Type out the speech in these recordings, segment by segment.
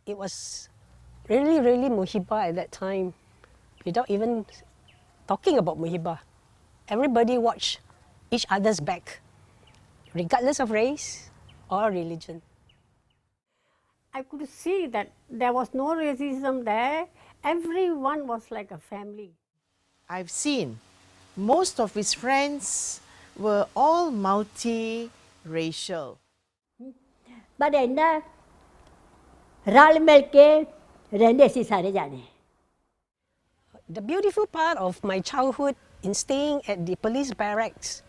It was really Muhibah at that time, without even talking about Muhibah. Everybody watched each other's back, regardless of race or religion. I could see that there was no racism there. Everyone was like a family. I've seen most of his friends were all multi-racial. But इन्ना रल मिल के रहंदे सी सारे जाने. The beautiful part of my childhood in staying at the police barracks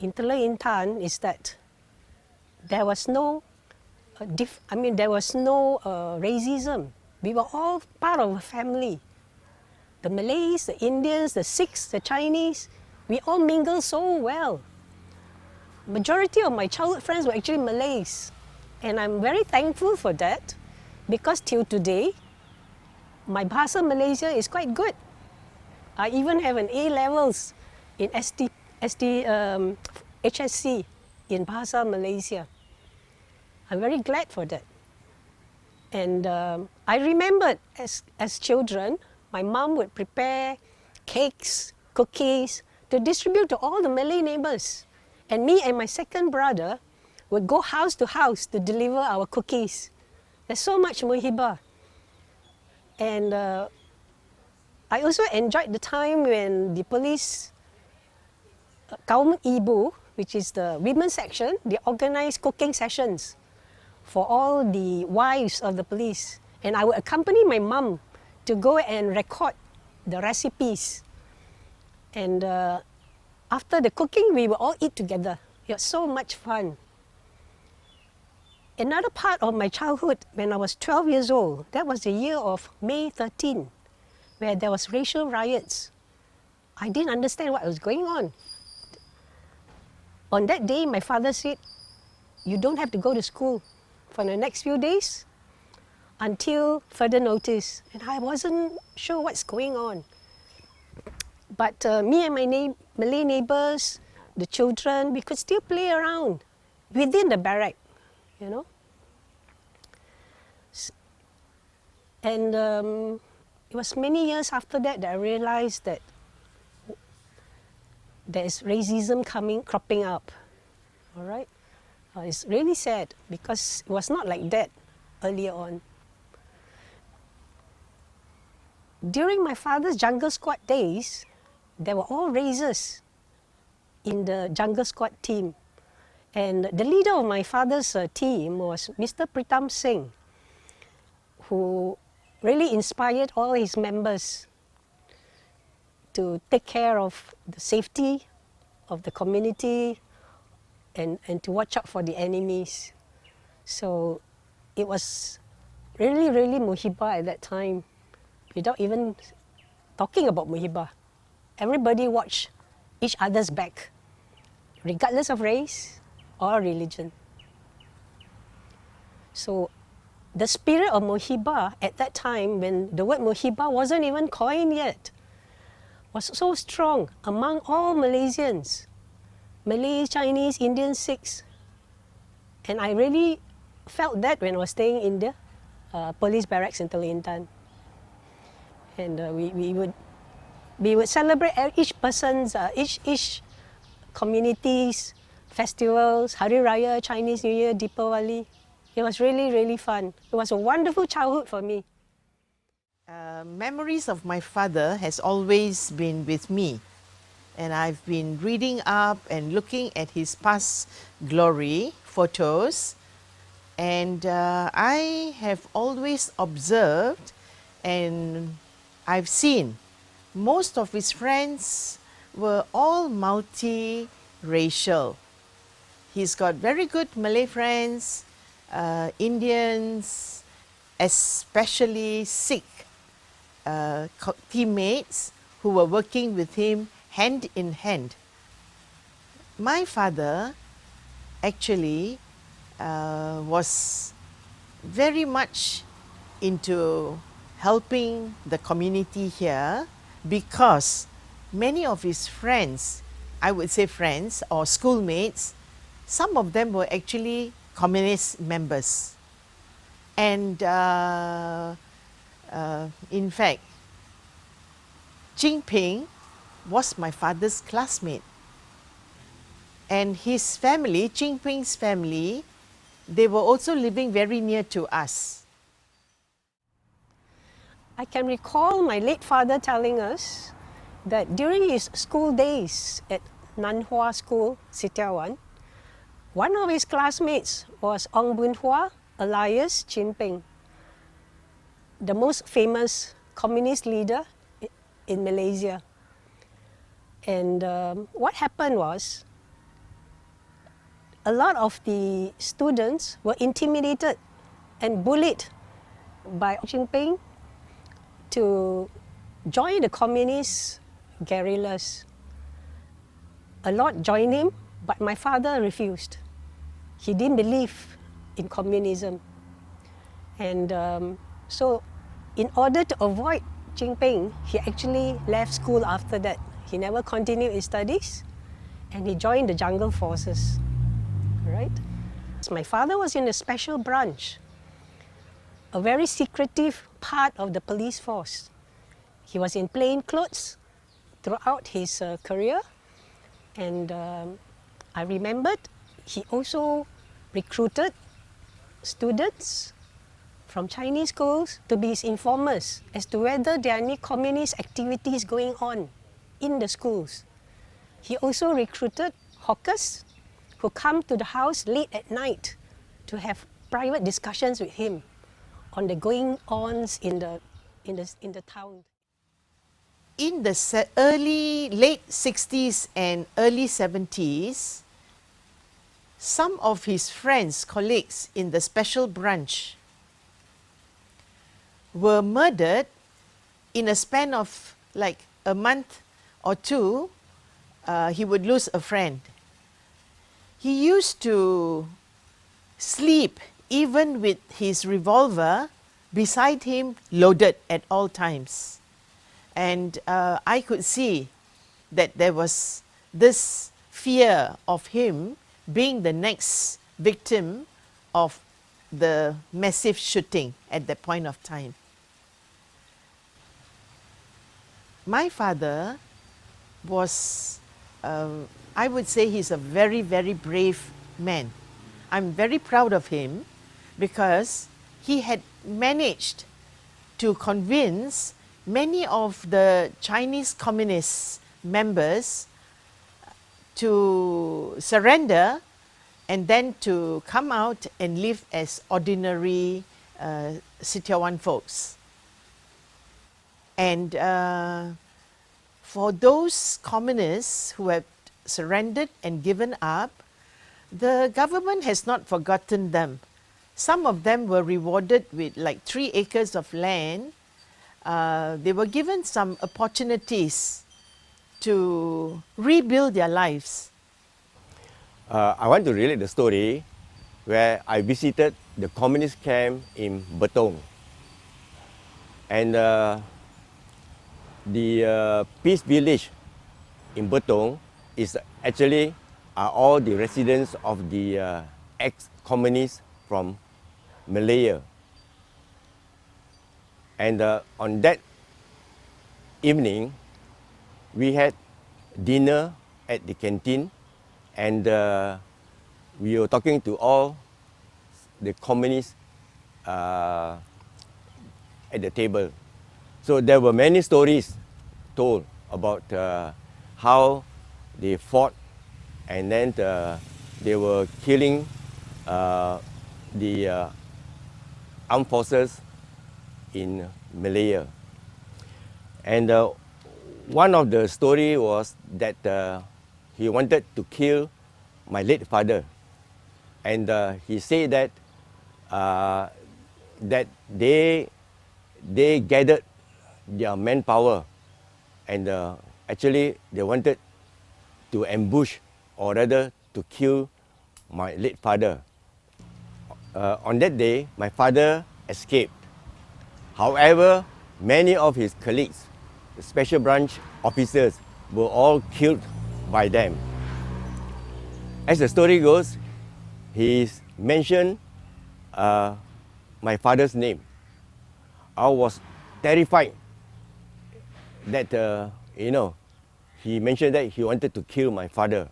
in Teluk Intan is that there was no, racism. We were all part of a family. The Malays, the Indians, the Sikhs, the Chinese, we all mingled so well. Majority of my childhood friends were actually Malays, and I'm very thankful for that, because till today, my Bahasa Malaysia is quite good. I even have an A-levels in HSC in Bahasa Malaysia. I'm very glad for that. And I remembered as children, my mom would prepare cakes, cookies to distribute to all the Malay neighbors. And me and my second brother would go house to house to deliver our cookies. There's so much muhibah. And I also enjoyed the time when the police, Kaum Ibu, which is the women's section, they organized cooking sessions for all the wives of the police. And I would accompany my mom to go and record the recipes. And after the cooking, we would all eat together. It was so much fun. Another part of my childhood, when I was 12 years old, that was the year of May 13, where there was racial riots. I didn't understand what was going on. On that day, my father said, you don't have to go to school for the next few days until further notice. And I wasn't sure what's going on. But me and my Malay neighbors, the children, we could still play around within the barrack, you know. And it was many years after that I realized that there is racism cropping up, all right? It's really sad because it was not like that earlier on. During my father's jungle squad days, there were all races in the jungle squad team. And the leader of my father's team was Mr. Pritam Singh, who really inspired all his members to take care of the safety of the community and to watch out for the enemies. So it was really muhibah at that time, without even talking about muhibah. Everybody watched each other's back, regardless of race or religion. So the spirit of muhibah at that time, when the word muhibah wasn't even coined yet, was so strong among all Malaysians, Malays, Chinese, Indians, Sikhs. And I really felt that when I was staying in the police barracks in Teluk Intan. And we would celebrate each person's, each community's festivals, Hari Raya, Chinese New Year, Deepavali. It was really fun. It was a wonderful childhood for me. Memories of my father has always been with me, and I've been reading up and looking at his past glory photos, and I have always observed and I've seen most of his friends were all multi-racial. He's got very good Malay friends, Indians, especially Sikh teammates who were working with him hand in hand. My father actually was very much into helping the community here, because many of his friends, I would say friends or schoolmates, some of them were actually communist members. And in fact, Ching was my father's classmate. And his family, Ching family, they were also living very near to us. I can recall my late father telling us that during his school days at Nanhua School, Sitiawan, one of his classmates was Ong Boon Hua, alias Chin Peng, the most famous communist leader in Malaysia. And what happened was, a lot of the students were intimidated and bullied by Chin Peng to join the communist guerrillas. A lot joined him, but my father refused. He didn't believe in communism. And so in order to avoid Chin Peng, he actually left school after that. He never continued his studies, and he joined the jungle forces. Right? My father was in a special branch, a very secretive part of the police force. He was in plain clothes throughout his career, and I remembered he also recruited students from Chinese schools to be his informers as to whether there are any communist activities going on in the schools. He also recruited hawkers who come to the house late at night to have private discussions with him on the going-ons in the town. In the late 60s and early 70s, some of his friends, colleagues in the special branch were murdered in a span of like a month or two. He would lose a friend. He used to sleep even with his revolver beside him loaded at all times. And I could see that there was this fear of him being the next victim of the massive shooting at that point of time. My father was, I would say he's a very, very brave man. I'm very proud of him because he had managed to convince many of the Chinese communist members to surrender and then to come out and live as ordinary Sitiawan folks. And for those communists who have surrendered and given up, the government has not forgotten them. Some of them were rewarded with like 3 acres of land. They were given some opportunities to rebuild their lives. I want to relate the story where I visited the communist camp in Betong. And the Peace Village in Betong is actually all the residents of the ex-communists from Malaysia. And on that evening, we had dinner at the canteen, and we were talking to all the communists at the table. So there were many stories told about how they fought, and then they were killing the armed forces in Malaysia. And one of the story was that he wanted to kill my late father, and he said that that they gathered their manpower, and actually they wanted to ambush, or rather to kill my late father. On that day, my father escaped. However, many of his colleagues, the special branch officers, were all killed by them. As the story goes, he mentioned my father's name. I was terrified that, he mentioned that he wanted to kill my father.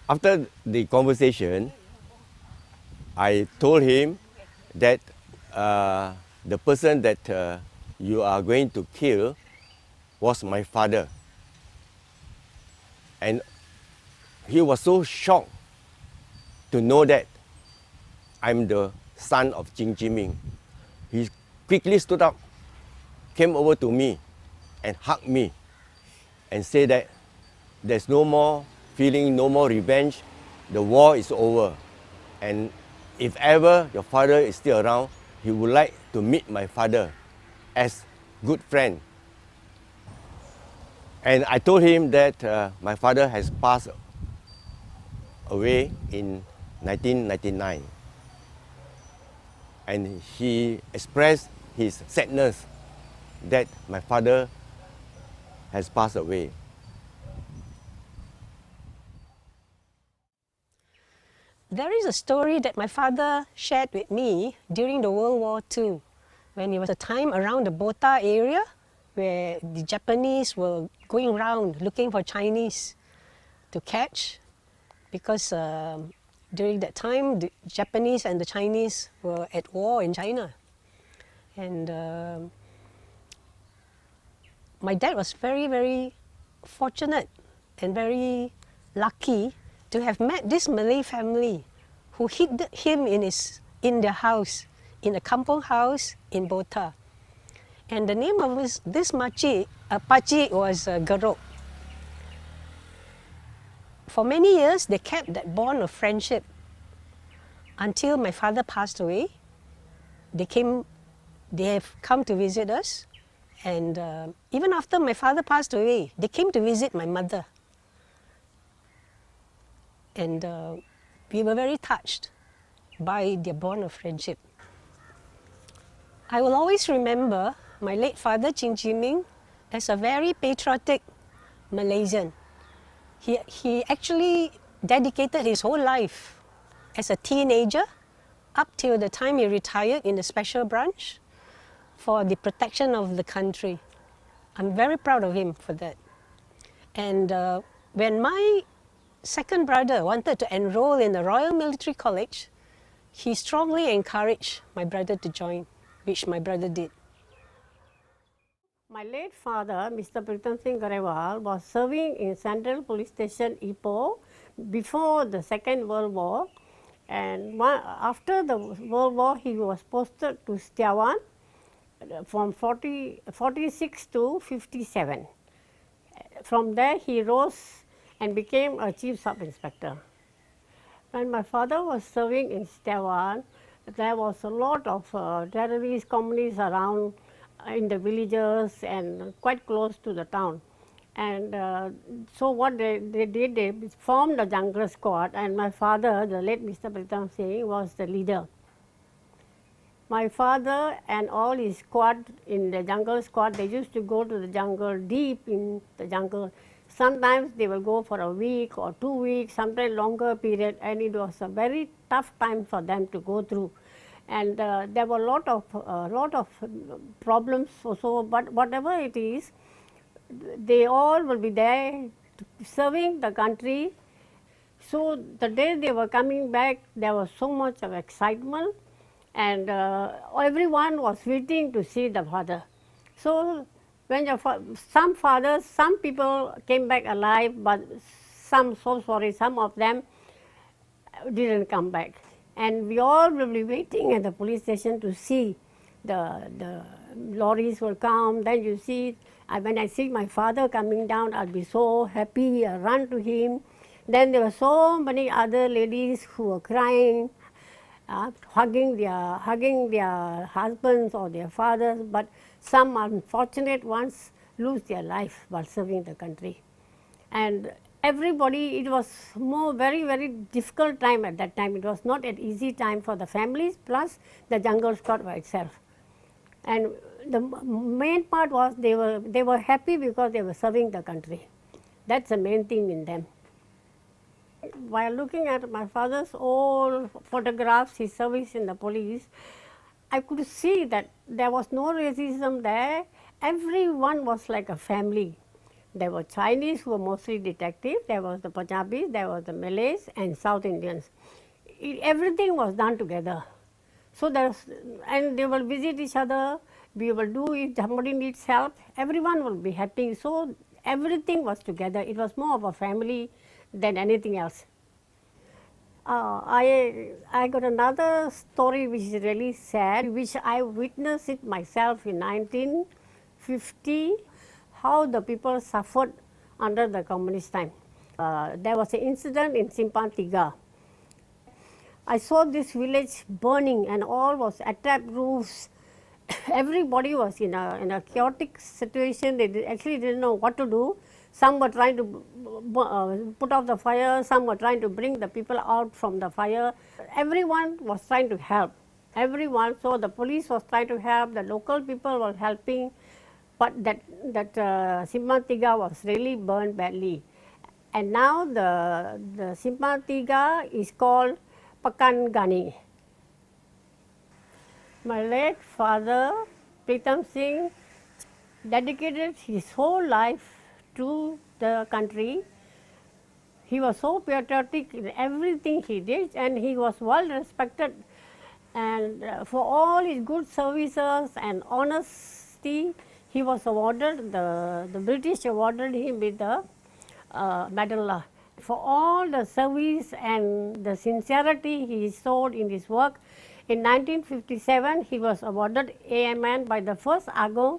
After the conversation, I told him that the person that you are going to kill was my father. And he was so shocked to know that I'm the son of Ching Ming. He quickly stood up, came over to me and hugged me and said that there's no more feeling, no more revenge, the war is over. And if ever your father is still around, he would like to meet my father as good friend. And I told him that my father has passed away in 1999. And he expressed his sadness that my father has passed away. There is a story that my father shared with me during the World War II, when it was a time around the Botha area where the Japanese were going around looking for Chinese to catch, because during that time the Japanese and the Chinese were at war in China. And my dad was very, very fortunate and very lucky to have met this Malay family who hid him in their house, in a kampung house in Botha. And the name of this pakcik was Gerok. For many years, they kept that bond of friendship until my father passed away. They have come to visit us, and even after my father passed away, they came to visit my mother. And we were very touched by their bond of friendship. I will always remember my late father, Ching Ming, as a very patriotic Malaysian. He actually dedicated his whole life as a teenager up till the time he retired in the special branch for the protection of the country. I'm very proud of him for that. And when my second brother wanted to enroll in the Royal Military College, he strongly encouraged my brother to join, which my brother did. My late father, Mr. Pritam Singh Garewal, was serving in Central Police Station, Ipoh, before the Second World War. And after the World War, he was posted to Sitiawan from 46 to 57. From there, he rose and became a chief sub-inspector. When my father was serving in Sitiawan, there was a lot of terrorists, communists around in the villages and quite close to the town. And so what they did, they formed a jungle squad, and my father, the late Mr. Pritam Singh, was the leader. My father and all his squad in the jungle squad, they used to go to the jungle, deep in the jungle. Sometimes they will go for a week or 2 weeks, sometimes longer period, and it was a very tough time for them to go through. And there were a lot of problems also, but whatever it is, they all will be there serving the country. So the day they were coming back, there was so much of excitement, and everyone was waiting to see the father. So when some people came back alive, but some of them didn't come back. And we all will be waiting at the police station to see the lorries will come. Then you see, when I see my father coming down, I'll be so happy, I'll run to him. Then there were so many other ladies who were crying, hugging their husbands or their fathers, but some unfortunate ones lose their life while serving the country. And everybody, it was very, very difficult time at that time. It was not an easy time for the families, plus the jungle squad by itself. And the main part was they were happy because they were serving the country. That's the main thing in them. While looking at my father's old photographs, his service in the police, I could see that there was no racism there. Everyone was like a family. There were Chinese who were mostly detectives, there was the Punjabis, there was the Malays and South Indians. Everything was done together. So and they will visit each other, we will do, if somebody needs help, everyone will be happy. So everything was together. It was more of a family than anything else. I got another story which is really sad, which I witnessed it myself in 1950, how the people suffered under the communist time. There was an incident in Simpang Tiga. I saw this village burning and all was atap roofs. Everybody was in a chaotic situation. They actually didn't know what to do. Some were trying to put out the fire, some were trying to bring the people out from the fire. Everyone was trying to help, everyone. So the police was trying to help, the local people were helping, but that Simpang Tiga was really burned badly. And now the Simpang Tiga is called Pekan Gani. My late father, Pritam Singh, dedicated his whole life to the country. He was so patriotic in everything he did, and he was well respected. And for all his good services and honesty, he was awarded, the British awarded him with the medal. For all the service and the sincerity he showed in his work, in 1957 he was awarded AMN by the first Agong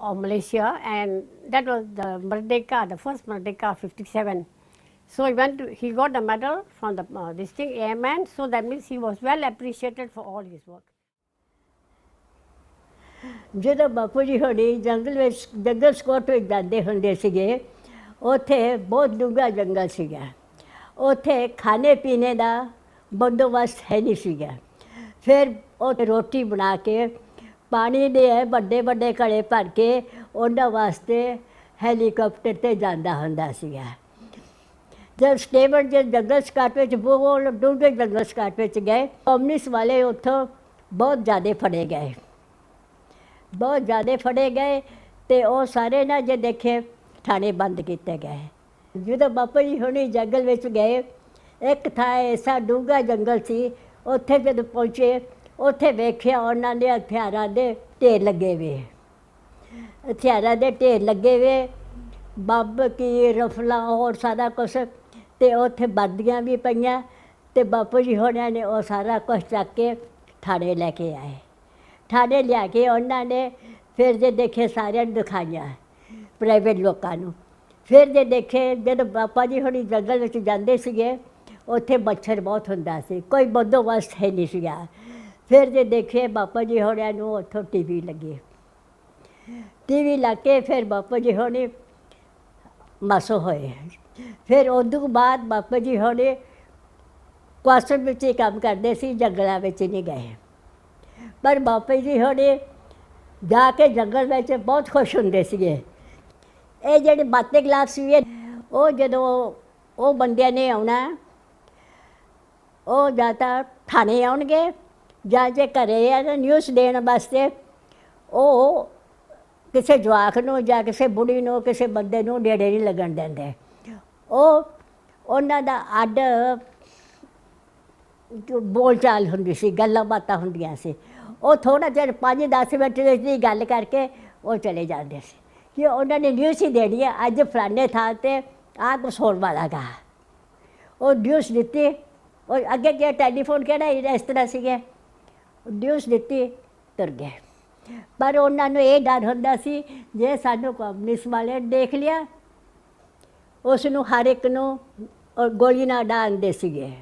of Malaysia, and that was the Merdeka, the first Merdeka 57. So he got the medal from the this thing AMN, so that means he was well appreciated for all his work. ਜਦੋਂ ਬਾਪੂ ਜੀ ਹੋਣੀ ਜੰਗਲ support ਵਿੱਚ ਜਾਂਦੇ ਹੁੰਦੇ ਸੀਗੇ, ਉੱਥੇ ਬਹੁਤ ਡੂੰਘਾ ਜੰਗਲ ਸੀਗਾ, ਉੱਥੇ ਖਾਣੇ ਪੀਣੇ ਦਾ ਬੰਦੋਬਸਤ ਹੈ ਨਹੀਂ ਸੀਗਾ। ਫਿਰ ਉਹ ਰੋਟੀ ਬਣਾ ਕੇ ਪਾਣੀ ਦੇ ਵੱਡੇ ਵੱਡੇ ਘੜੇ ਭਰ ਕੇ ਉਹਨਾਂ ਵਾਸਤੇ ਹੈਲੀਕਾਪਟਰ 'ਤੇ ਜਾਂਦਾ ਹੁੰਦਾ ਸੀਗਾ। ਜਦ ਸਟੇਬਲ ਜੰਗਲ ਸਕਾਟ ਵਿੱਚ ਬਹੁਤ ਡੂੰਘੇ ਜੰਗਲ ਸਕਾਟ ਵਿੱਚ ਗਏ, ਕਮਿਊਨਿਸਟ ਵਾਲੇ ਉੱਥੋਂ ਬਹੁਤ ਜ਼ਿਆਦਾ ਫੜੇ ਗਏ, ਬਹੁਤ ਜ਼ਿਆਦਾ ਫੜੇ ਗਏ, ਅਤੇ ਉਹ ਸਾਰੇ ਨਾ ਜੇ ਦੇਖੇ ਥਾਣੇ ਬੰਦ ਕੀਤੇ ਗਏ। ਜਦੋਂ ਬਾਪੂ ਜੀ ਹੁਣੀ ਜੰਗਲ ਵਿੱਚ ਗਏ, ਇੱਕ ਥਾਂ ਐਸਾ ਡੂੰਘਾ ਜੰਗਲ ਸੀ, ਉੱਥੇ ਜਦੋਂ ਪਹੁੰਚੇ, ਉੱਥੇ ਵੇਖਿਆ ਉਹਨਾਂ ਦੇ ਹਥਿਆਰਾਂ ਦੇ ਢੇਰ ਲੱਗੇ ਵੇ, ਹਥਿਆਰਾਂ ਦੇ ਢੇਰ ਲੱਗੇ ਵੇ, ਬੰਬ ਕੀ ਰਫਲਾਂ ਹੋਰ ਸਾਰਾ ਕੁਛ, ਅਤੇ ਉੱਥੇ ਵਰਦੀਆਂ ਵੀ ਪਈਆਂ, ਅਤੇ ਬਾਪੂ ਜੀ ਹੋਣਿਆਂ ਨੇ ਉਹ ਸਾਰਾ ਕੁਛ ਚੱਕ ਕੇ ਥਾਣੇ ਲੈ ਕੇ ਆਏ। ਥਾਣੇ ਲਿਆ ਕੇ ਉਹਨਾਂ ਨੇ ਫਿਰ ਜੇ ਦੇਖੇ ਸਾਰਿਆਂ ਨੂੰ ਦਿਖਾਈਆਂ, ਪ੍ਰਾਈਵੇਟ ਲੋਕਾਂ ਨੂੰ। ਫਿਰ ਜੇ ਦੇਖੇ ਜਦੋਂ ਬਾਪਾ ਜੀ ਹੁਣੀ ਜੰਗਲ ਵਿੱਚ ਜਾਂਦੇ ਸੀਗੇ, ਉੱਥੇ ਮੱਛਰ ਬਹੁਤ ਹੁੰਦਾ ਸੀ, ਕੋਈ ਬੰਦੋਬਸਤ ਹੈ ਨਹੀਂ ਸੀਗਾ। ਫਿਰ ਜੇ ਦੇਖੇ ਬਾਪਾ ਜੀ ਹੋਣਿਆਂ ਨੂੰ ਉੱਥੋਂ ਟੀਵੀ ਲੱਗੇ, ਟੀਵੀ ਲੱਗ ਕੇ ਫਿਰ ਬਾਪਾ ਜੀ ਹੋਣੀ ਮਾਸੋ ਹੋਏ। ਫਿਰ ਉਦੋਂ ਬਾਅਦ ਬਾਪਾ ਜੀ ਹੋਣੀ ਕੁਆਸਟਰ ਵਿੱਚ ਹੀ ਕੰਮ ਕਰਦੇ ਸੀ, ਜੰਗਲਾਂ ਵਿੱਚ ਨਹੀਂ ਗਏ। ਪਰ ਬਾਪਾ ਜੀ ਹੋਣੀ ਜਾ ਕੇ ਜੰਗਲ ਵਿੱਚ ਬਹੁਤ ਖੁਸ਼ ਹੁੰਦੇ ਸੀਗੇ। ਇਹ ਜਿਹੜੇ ਬਾਤੇ ਗਲਾਸ ਸੀਗੇ, ਉਹ ਜਦੋਂ ਉਹ ਬੰਦਿਆਂ ਨੇ ਆਉਣਾ, ਉਹ ਜਾਂ ਤਾਂ ਥਾਣੇ ਆਉਣਗੇ ਜਾਂ ਜੇ ਘਰੇ ਆ ਤਾਂ ਨਿਊਜ਼ ਦੇਣ ਵਾਸਤੇ ਉਹ ਕਿਸੇ ਜਵਾਕ ਨੂੰ ਜਾਂ ਕਿਸੇ ਬੁੜੀ ਨੂੰ ਕਿਸੇ ਬੰਦੇ ਨੂੰ ਨੇੜੇ ਨਹੀਂ ਲੱਗਣ ਦਿੰਦੇ। ਉਹਨਾਂ ਦਾ ਅੱਡ ਬੋਲ ਚਾਲ ਹੁੰਦੀ ਸੀ, ਗੱਲਾਂ ਬਾਤਾਂ ਹੁੰਦੀਆਂ ਸੀ। ਉਹ ਥੋੜ੍ਹਾ ਚਿਰ 5-10 ਮਿੰਟ ਦੀ ਗੱਲ ਕਰਕੇ ਉਹ ਚਲੇ ਜਾਂਦੇ ਸੀ, ਕਿ ਉਹਨਾਂ ਨੇ ਨਿਊਜ਼ ਹੀ ਦੇਣੀ ਹੈ, ਅੱਜ ਫਲਾਣੇ ਥਾਂ 'ਤੇ ਆਹ ਕੁਛ ਹੋਣ ਵਾਲਾ ਗਾ। ਉਹ ਨਿਊਜ਼ ਦਿੱਤੀ, ਉਹ ਅੱਗੇ ਕਿ ਟੈਲੀਫੋਨ ਕਿਹੜਾ ਇਸ ਤਰ੍ਹਾਂ ਸੀਗੇ, ਨਿਊਜ਼ ਦਿੱਤੀ, ਤੁਰ ਗਏ। ਪਰ ਉਹਨਾਂ ਨੂੰ ਇਹ ਡਰ ਹੁੰਦਾ ਸੀ, ਜੇ ਸਾਨੂੰ ਕਮਿਊਨਿਸਟ ਵਾਲੇ ਦੇਖ ਲਿਆ, ਉਸ ਨੂੰ ਹਰ ਇੱਕ ਨੂੰ ਗੋਲੀ ਨਾਲ ਡਾਂਗਦੇ ਸੀਗੇ।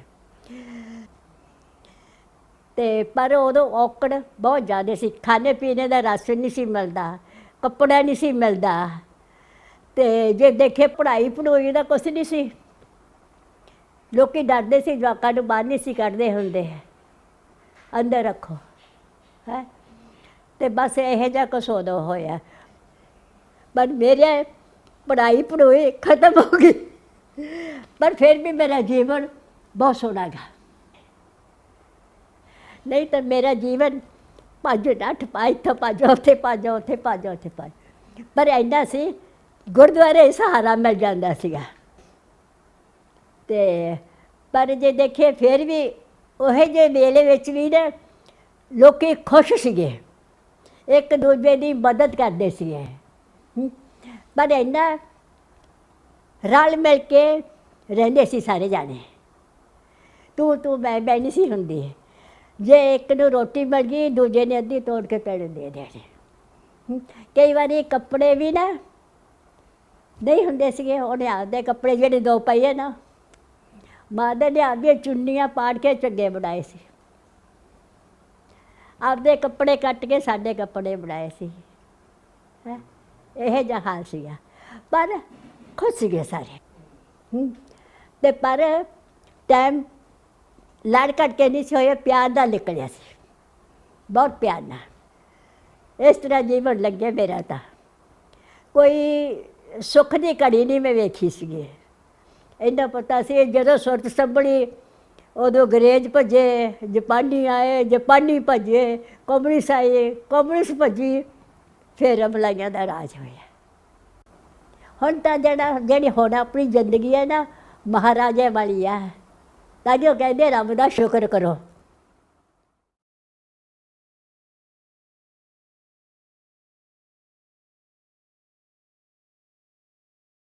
ਅਤੇ ਪਰ ਉਦੋਂ ਔਕੜ ਬਹੁਤ ਜ਼ਿਆਦਾ ਸੀ, ਖਾਣੇ ਪੀਣੇ ਦਾ ਰਾਸ਼ਨ ਨਹੀਂ ਸੀ ਮਿਲਦਾ, ਕੱਪੜਾ ਨਹੀਂ ਸੀ ਮਿਲਦਾ, ਅਤੇ ਜੇ ਦੇਖੇ ਪੜ੍ਹਾਈ ਪੜ੍ਹੂਈ ਦਾ ਕੁਛ ਨਹੀਂ ਸੀ। ਲੋਕ ਡਰਦੇ ਸੀ, ਜਵਾਕਾਂ ਨੂੰ ਬਾਹਰ ਨਹੀਂ ਸੀ ਕੱਢਦੇ ਹੁੰਦੇ, ਅੰਦਰ ਰੱਖੋ ਹੈ। ਅਤੇ ਬਸ ਇਹੋ ਜਿਹਾ ਕੁਛ ਉਦੋਂ ਹੋਇਆ। ਪਰ ਮੇਰੇ ਪੜ੍ਹਾਈ ਪੜ੍ਹੂਈ ਖਤਮ ਹੋ ਗਈ। पर फिर भी मेरा जीवन बहुत सोहना गा। नहीं तो मेरा जीवन भज नठ पा, इत्थों भज उत्थे भज, उत्थे भज उत्थे भज, पर इन्ना सी गुरुद्वारे सहारा मिल जाता सीगा। ते पर जे देखिए फिर भी उहे जे मेले विच भी ना लोकी खुश सीगे, एक दूजे की मदद करते सीगे, पर इन्ना रल मिल के रहंदे सी सारे जाने, तू मैं नहीं सी हुंदी। जे एक नूं रोटी मिल गई दूजे ने अद्धी तोड़ के पेड़ दे देने। कई बारी कपड़े भी ना नहीं हुंदे सीगे, उन्हें आपदे कपड़े जिहड़े दो पईए ना माता ने आपदियां चुन्नियां पाड़ के चंगे बनाए सी, आपदे कपड़े कट के साडे कपड़े बनाए सी। यह जिहा हाल सीगा, पर खुश सीगे सारे। ते पर टाइम लड़ घट के नहीं सी होए, प्यार नाल निकलिया सी, बहुत प्यार नाल। इस तरह जीवन लगे मेरा। तो कोई सुख की घड़ी नहीं मैं वेखी सीगी। इन्ना पता सी जदों सुरत संभली उदों अंग्रेज भजे, जापानी आए, जापानी भजे, कम्युनिस्ट आए, कम्युनिस्ट भजी, फिर मलाइयां दा राज होया। हुण तां जिहड़ी हुण अपनी जिंदगी है ना महाराजे वाली है, ताइयों कहंदे रब दा शुकर करो।